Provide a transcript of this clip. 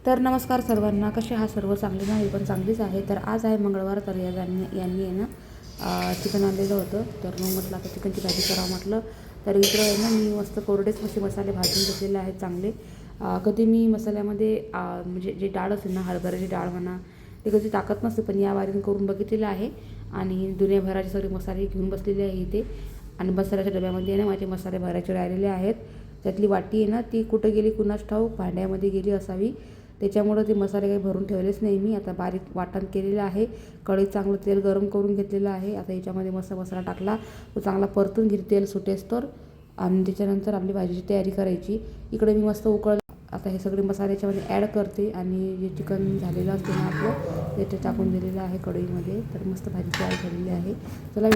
तर नमस्कार सर्वांना, कसे आहात सर्व? चांगले नाही पण चांगलीच आहे. तर आज आहे मंगळवार. तर यांनी आहे ना चिकन आणलेलं होतं. तर मग म्हटलं आता चिकनची भाजी करावं म्हटलं. तर इकडं आहे ना मी मस्त कोरडेच असे मसाले भाजून घेतलेले आहेत चांगले. कधी मी मसाल्यामध्ये म्हणजे जे डाळ असेल ना, हरभऱ्याची डाळ म्हणा, ते कधी टाकत नसते, पण या वारीने करून बघितलेलं आहे. आणि दुनियाभराचे सगळे मसाले घेऊन बसलेले आहे इथे. आणि मसाल्याच्या डब्यामध्ये ना माझे मसाले भरायचे राहिलेले आहेत. त्यातली वाटी आहे ना, ती कुठं गेली कुणास ठाऊक, भांड्यामध्ये गेली असावी. त्याच्यामुळं ते मसाले काही भरून ठेवलेच नाही मी. आता बारीक वाटण केलेलं आहे. कढईत चांगलं तेल गरम करून घेतलेलं आहे. आता याच्यामध्ये मस्त मसाला टाकला, तो चांगला परतून घेते तेल सुटेस्तोवर. आणि त्याच्यानंतर आपली भाजीची तयारी करायची. इकडे मी मस्त आता हे सगळे मसाले याच्यामध्ये ॲड करते. आणि जे चिकन झालेलं असते ना आपलं, ते टाकून दिलेलं आहे कढईमध्ये. तर मस्त भाजी तयार झालेली आहे. चला